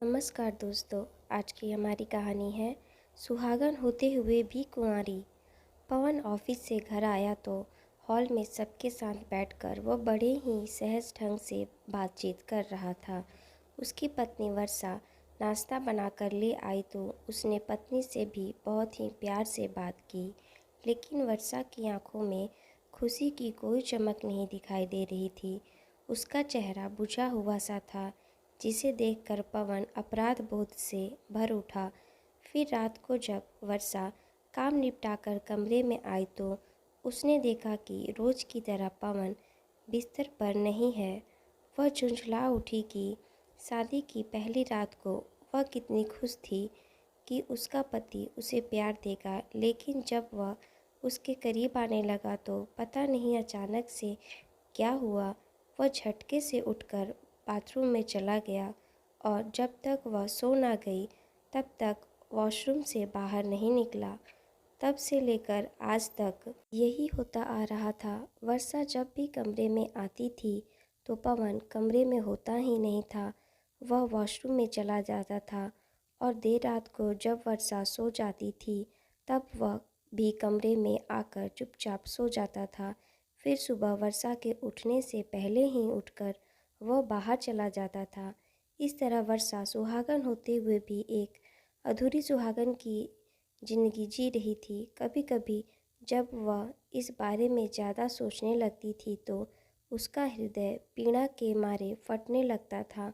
नमस्कार दोस्तों। आज की हमारी कहानी है सुहागन होते हुए भी कुंवारी। पवन ऑफिस से घर आया तो हॉल में सबके साथ बैठकर वह बड़े ही सहज ढंग से बातचीत कर रहा था। उसकी पत्नी वर्षा नाश्ता बनाकर ले आई तो उसने पत्नी से भी बहुत ही प्यार से बात की, लेकिन वर्षा की आंखों में खुशी की कोई चमक नहीं दिखाई दे रही थी। उसका चेहरा बुझा हुआ सा था, जिसे देखकर पवन अपराध बोध से भर उठा। फिर रात को जब वर्षा काम निपटाकर कमरे में आई तो उसने देखा कि रोज की तरह पवन बिस्तर पर नहीं है। वह झुंझला उठी कि शादी की पहली रात को वह कितनी खुश थी कि उसका पति उसे प्यार देगा, लेकिन जब वह उसके करीब आने लगा तो पता नहीं अचानक से क्या हुआ, वह झटके से उठकर बाथरूम में चला गया और जब तक वह सो ना गई तब तक वॉशरूम से बाहर नहीं निकला। तब से लेकर आज तक यही होता आ रहा था। वर्षा जब भी कमरे में आती थी तो पवन कमरे में होता ही नहीं था, वह वॉशरूम में चला जाता था। और देर रात को जब वर्षा सो जाती थी तब वह भी कमरे में आकर चुपचाप सो जाता था। फिर सुबह वर्षा के उठने से पहले ही उठकर वह बाहर चला जाता था। इस तरह वर्षा सुहागन होते हुए भी एक अधूरी सुहागन की जिंदगी जी रही थी। कभी कभी जब वह इस बारे में ज़्यादा सोचने लगती थी तो उसका हृदय पीड़ा के मारे फटने लगता था।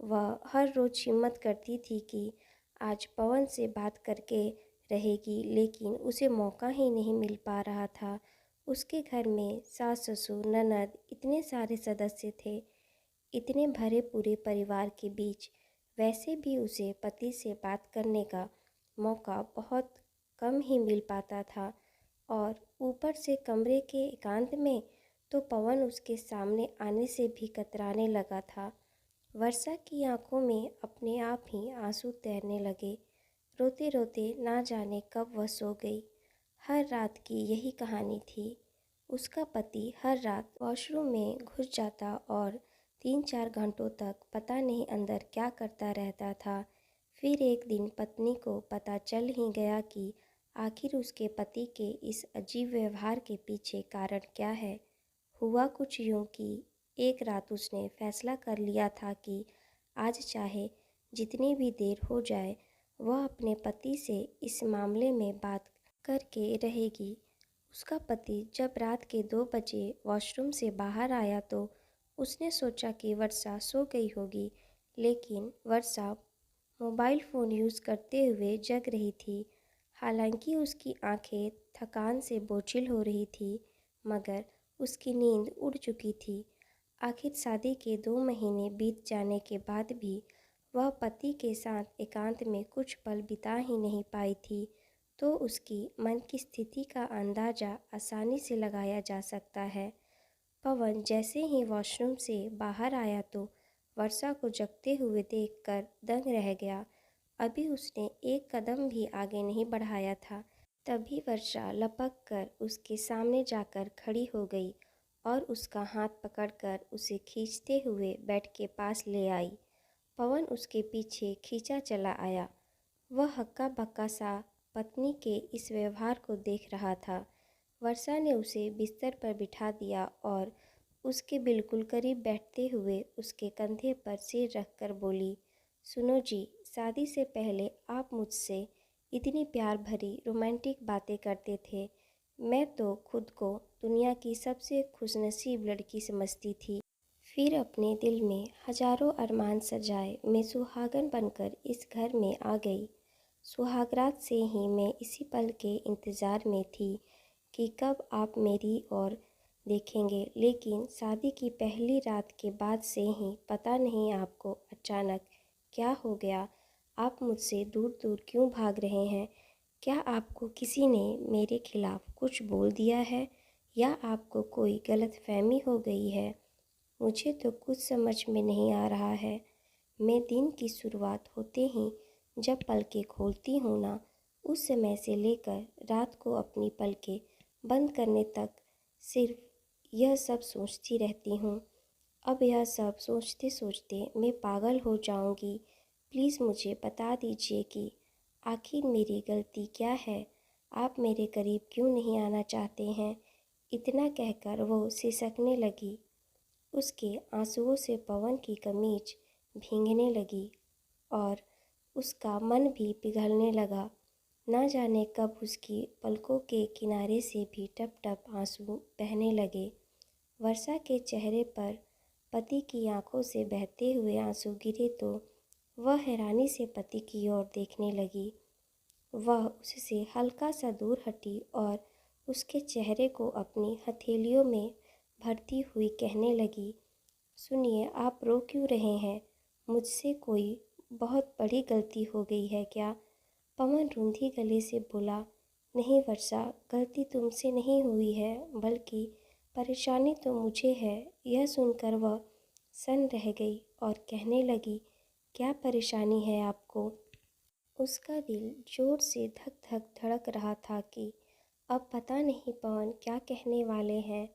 वह हर रोज़ हिम्मत करती थी कि आज पवन से बात करके रहेगी, लेकिन उसे मौका ही नहीं मिल पा रहा था। उसके घर में सास ससुर ननद इतने सारे सदस्य थे। इतने भरे पूरे परिवार के बीच वैसे भी उसे पति से बात करने का मौका बहुत कम ही मिल पाता था। और ऊपर से कमरे के एकांत में तो पवन उसके सामने आने से भी कतराने लगा था। वर्षा की आंखों में अपने आप ही आंसू तैरने लगे। रोते रोते ना जाने कब वह सो गई। हर रात की यही कहानी थी। उसका पति हर रात वॉशरूम में घुस जाता और 3-4 घंटों तक पता नहीं अंदर क्या करता रहता था। फिर एक दिन पत्नी को पता चल ही गया कि आखिर उसके पति के इस अजीब व्यवहार के पीछे कारण क्या है। हुआ कुछ यूं कि एक रात उसने फैसला कर लिया था कि आज चाहे जितनी भी देर हो जाए वह अपने पति से इस मामले में बात करके रहेगी। उसका पति जब रात के 2 बजे वॉशरूम से बाहर आया तो उसने सोचा कि वर्षा सो गई होगी, लेकिन वर्षा मोबाइल फ़ोन यूज़ करते हुए जग रही थी। हालांकि उसकी आंखें थकान से बोझिल हो रही थी, मगर उसकी नींद उड़ चुकी थी। आखिर शादी के 2 महीने बीत जाने के बाद भी वह पति के साथ एकांत में कुछ पल बिता ही नहीं पाई थी, तो उसकी मन की स्थिति का अंदाज़ा आसानी से लगाया जा सकता है। पवन जैसे ही वॉशरूम से बाहर आया तो वर्षा को जगते हुए देखकर दंग रह गया। अभी उसने एक कदम भी आगे नहीं बढ़ाया था, तभी वर्षा लपक कर उसके सामने जाकर खड़ी हो गई और उसका हाथ पकड़कर उसे खींचते हुए बेड के पास ले आई। पवन उसके पीछे खींचा चला आया। वह हक्का बक्का सा पत्नी के इस व्यवहार को देख रहा था। वर्षा ने उसे बिस्तर पर बिठा दिया और उसके बिल्कुल करीब बैठते हुए उसके कंधे पर सिर रखकर बोली, सुनो जी, शादी से पहले आप मुझसे इतनी प्यार भरी रोमांटिक बातें करते थे। मैं तो खुद को दुनिया की सबसे खुशनसीब लड़की समझती थी। फिर अपने दिल में हजारों अरमान सजाए मैं सुहागन बनकर इस घर में आ गई। सुहागरात से ही मैं इसी पल के इंतज़ार में थी कि कब आप मेरी ओर देखेंगे, लेकिन शादी की पहली रात के बाद से ही पता नहीं आपको अचानक क्या हो गया। आप मुझसे दूर दूर क्यों भाग रहे हैं? क्या आपको किसी ने मेरे खिलाफ कुछ बोल दिया है या आपको कोई गलतफहमी हो गई है? मुझे तो कुछ समझ में नहीं आ रहा है। मैं दिन की शुरुआत होते ही जब पलकें खोलती हूँ ना, उस समय से लेकर रात को अपनी पलकें बंद करने तक सिर्फ यह सब सोचती रहती हूँ। अब यह सब सोचते सोचते मैं पागल हो जाऊँगी। प्लीज़ मुझे बता दीजिए कि आखिर मेरी गलती क्या है। आप मेरे करीब क्यों नहीं आना चाहते हैं। इतना कहकर वो सिसकने लगी। उसके आंसुओं से पवन की कमीज भीगने लगी और उसका मन भी पिघलने लगा। ना जाने कब उसकी पलकों के किनारे से भी टप टप आंसू बहने लगे। वर्षा के चेहरे पर पति की आंखों से बहते हुए आंसू गिरे तो वह हैरानी से पति की ओर देखने लगी। वह उससे हल्का सा दूर हटी और उसके चेहरे को अपनी हथेलियों में भरती हुई कहने लगी, सुनिए, आप रो क्यों रहे हैं। मुझसे कोई बहुत बड़ी गलती हो गई है क्या। पवन रूंधी गले से बोला, नहीं वर्षा, गलती तुमसे नहीं हुई है, बल्कि परेशानी तो मुझे है। यह सुनकर वह सन रह गई और कहने लगी, क्या परेशानी है आपको। उसका दिल जोर से धक धक धड़क रहा था कि अब पता नहीं पवन क्या कहने वाले हैं।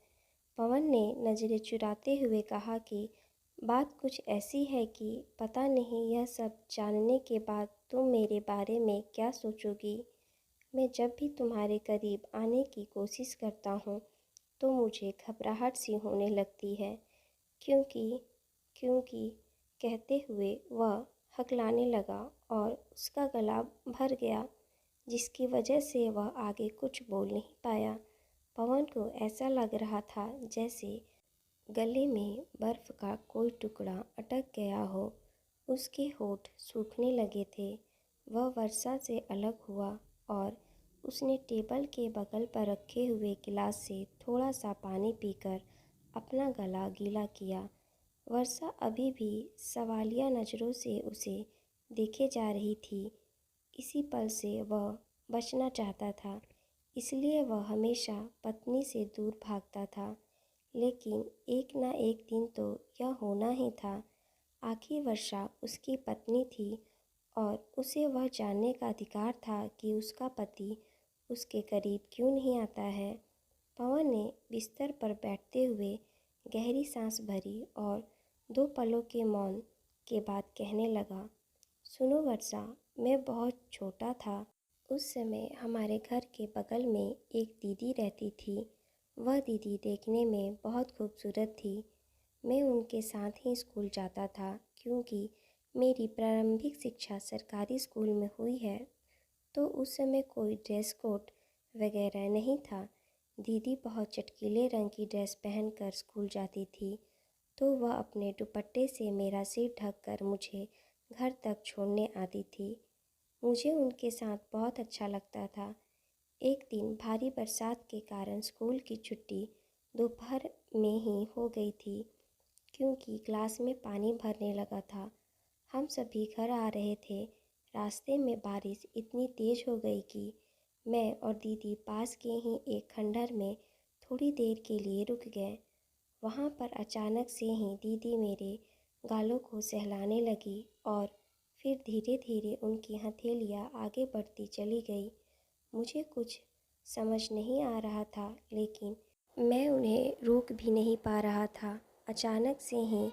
पवन ने नज़रें चुराते हुए कहा कि बात कुछ ऐसी है कि पता नहीं यह सब जानने के बाद तुम मेरे बारे में क्या सोचोगी। मैं जब भी तुम्हारे करीब आने की कोशिश करता हूँ तो मुझे घबराहट सी होने लगती है, क्योंकि क्योंकि कहते हुए वह हकलाने लगा और उसका गला भर गया, जिसकी वजह से वह आगे कुछ बोल नहीं पाया। पवन को ऐसा लग रहा था जैसे गले में बर्फ़ का कोई टुकड़ा अटक गया हो। उसके होंठ सूखने लगे थे। वह वर्षा से अलग हुआ और उसने टेबल के बगल पर रखे हुए गिलास से थोड़ा सा पानी पीकर अपना गला गीला किया। वर्षा अभी भी सवालिया नज़रों से उसे देखे जा रही थी। इसी पल से वह बचना चाहता था, इसलिए वह हमेशा पत्नी से दूर भागता था। लेकिन एक ना एक दिन तो यह होना ही था। आखिर वर्षा उसकी पत्नी थी और उसे वह जानने का अधिकार था कि उसका पति उसके करीब क्यों नहीं आता है। पवन ने बिस्तर पर बैठते हुए गहरी सांस भरी और 2 पलों के मौन के बाद कहने लगा, सुनो वर्षा, मैं बहुत छोटा था उस समय हमारे घर के बगल में एक दीदी रहती थी। वह दीदी देखने में बहुत खूबसूरत थी। मैं उनके साथ ही स्कूल जाता था, क्योंकि मेरी प्रारंभिक शिक्षा सरकारी स्कूल में हुई है। तो उस समय कोई ड्रेस कोड वगैरह नहीं था। दीदी बहुत चटकीले रंग की ड्रेस पहनकर स्कूल जाती थी, तो वह अपने दुपट्टे से मेरा सिर ढककर मुझे घर तक छोड़ने आती थी। मुझे उनके साथ बहुत अच्छा लगता था। एक दिन भारी बरसात के कारण स्कूल की छुट्टी दोपहर में ही हो गई थी, क्योंकि क्लास में पानी भरने लगा था। हम सभी घर आ रहे थे। रास्ते में बारिश इतनी तेज़ हो गई कि मैं और दीदी पास के ही एक खंडहर में थोड़ी देर के लिए रुक गए। वहाँ पर अचानक से ही दीदी मेरे गालों को सहलाने लगी और फिर धीरे धीरे उनकी हथेलियाँ आगे बढ़ती चली गई। मुझे कुछ समझ नहीं आ रहा था, लेकिन मैं उन्हें रोक भी नहीं पा रहा था। अचानक से ही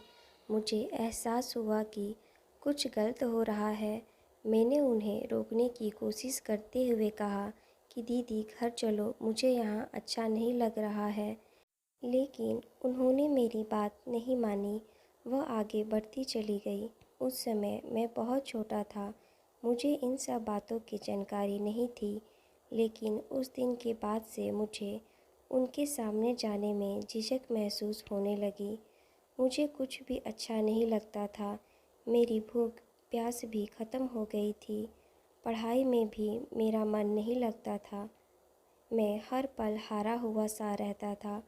मुझे एहसास हुआ कि कुछ गलत हो रहा है। मैंने उन्हें रोकने की कोशिश करते हुए कहा कि दीदी घर चलो, मुझे यहाँ अच्छा नहीं लग रहा है। लेकिन उन्होंने मेरी बात नहीं मानी। वह आगे बढ़ती चली गई। उस समय मैं बहुत छोटा था, मुझे इन सब बातों की जानकारी नहीं थी। लेकिन उस दिन के बाद से मुझे उनके सामने जाने में झिझक महसूस होने लगी। मुझे कुछ भी अच्छा नहीं लगता था। मेरी भूख प्यास भी ख़त्म हो गई थी। पढ़ाई में भी मेरा मन नहीं लगता था। मैं हर पल हारा हुआ सा रहता था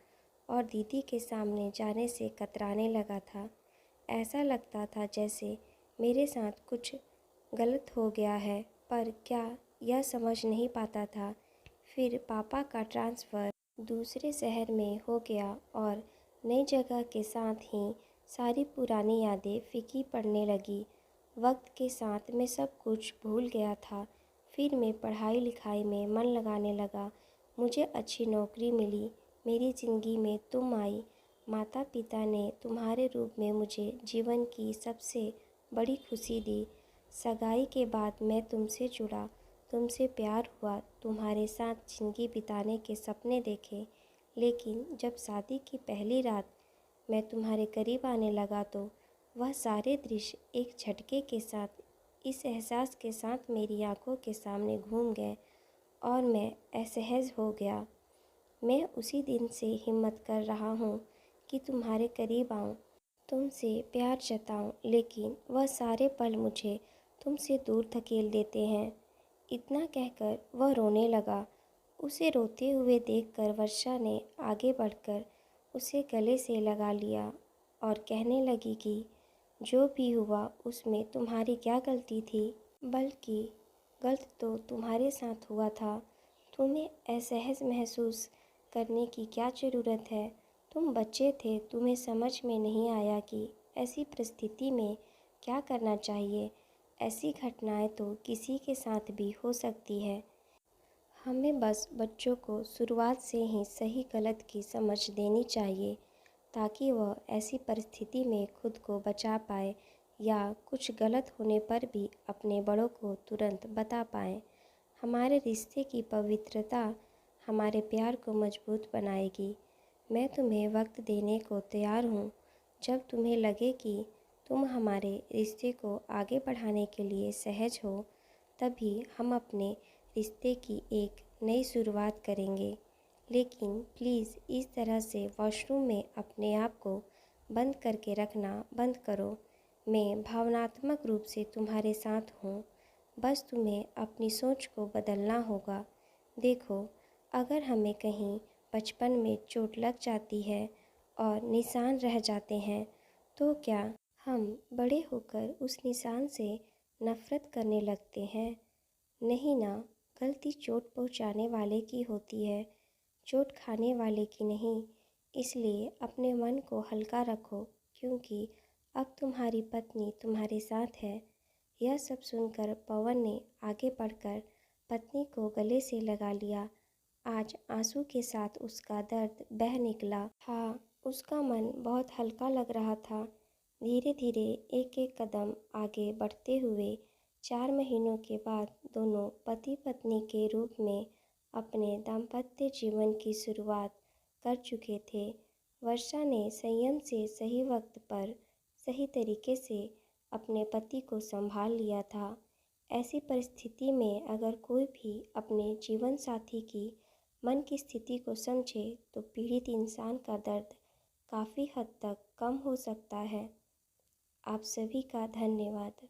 और दीदी के सामने जाने से कतराने लगा था। ऐसा लगता था जैसे मेरे साथ कुछ गलत हो गया है, पर क्या यह समझ नहीं पाता था। फिर पापा का ट्रांसफ़र दूसरे शहर में हो गया और नई जगह के साथ ही सारी पुरानी यादें फीकी पड़ने लगी। वक्त के साथ मैं सब कुछ भूल गया था। फिर मैं पढ़ाई लिखाई में मन लगाने लगा। मुझे अच्छी नौकरी मिली। मेरी ज़िंदगी में तुम आई। माता पिता ने तुम्हारे रूप में मुझे जीवन की सबसे बड़ी खुशी दी। सगाई के बाद मैं तुमसे जुड़ा, तुमसे प्यार हुआ, तुम्हारे साथ ज़िंदगी बिताने के सपने देखे। लेकिन जब शादी की पहली रात मैं तुम्हारे करीब आने लगा तो वह सारे दृश्य एक झटके के साथ, इस एहसास के साथ मेरी आंखों के सामने घूम गए और मैं असहज हो गया। मैं उसी दिन से हिम्मत कर रहा हूँ कि तुम्हारे करीब आऊँ, तुमसे प्यार जताऊँ, लेकिन वह सारे पल मुझे तुमसे दूर धकेल देते हैं। इतना कहकर वह रोने लगा। उसे रोते हुए देखकर वर्षा ने आगे बढ़कर उसे गले से लगा लिया और कहने लगी कि जो भी हुआ उसमें तुम्हारी क्या गलती थी, बल्कि गलत तो तुम्हारे साथ हुआ था। तुम्हें असहज महसूस करने की क्या ज़रूरत है? तुम बच्चे थे, तुम्हें समझ में नहीं आया कि ऐसी परिस्थिति में क्या करना चाहिए। ऐसी घटनाएं तो किसी के साथ भी हो सकती है। हमें बस बच्चों को शुरुआत से ही सही गलत की समझ देनी चाहिए ताकि वह ऐसी परिस्थिति में खुद को बचा पाए या कुछ गलत होने पर भी अपने बड़ों को तुरंत बता पाएँ। हमारे रिश्ते की पवित्रता हमारे प्यार को मजबूत बनाएगी। मैं तुम्हें वक्त देने को तैयार हूँ। जब तुम्हें लगे कि तुम हमारे रिश्ते को आगे बढ़ाने के लिए सहज हो, तभी हम अपने रिश्ते की एक नई शुरुआत करेंगे। लेकिन प्लीज़ इस तरह से वॉशरूम में अपने आप को बंद करके रखना बंद करो। मैं भावनात्मक रूप से तुम्हारे साथ हूँ। बस तुम्हें अपनी सोच को बदलना होगा। देखो, अगर हमें कहीं बचपन में चोट लग जाती है और निशान रह जाते हैं, तो क्या हम बड़े होकर उस निशान से नफ़रत करने लगते हैं? नहीं ना। गलती चोट पहुंचाने वाले की होती है, चोट खाने वाले की नहीं। इसलिए अपने मन को हल्का रखो, क्योंकि अब तुम्हारी पत्नी तुम्हारे साथ है। यह सब सुनकर पवन ने आगे बढ़कर पत्नी को गले से लगा लिया। आज आंसू के साथ उसका दर्द बह निकला था। उसका मन बहुत हल्का लग रहा था। धीरे धीरे एक एक कदम आगे बढ़ते हुए 4 महीनों के बाद दोनों पति पत्नी के रूप में अपने दाम्पत्य जीवन की शुरुआत कर चुके थे। वर्षा ने संयम से सही वक्त पर सही तरीके से अपने पति को संभाल लिया था। ऐसी परिस्थिति में अगर कोई भी अपने जीवन साथी की मन की स्थिति को समझे तो पीड़ित इंसान का दर्द काफ़ी हद तक कम हो सकता है। आप सभी का धन्यवाद।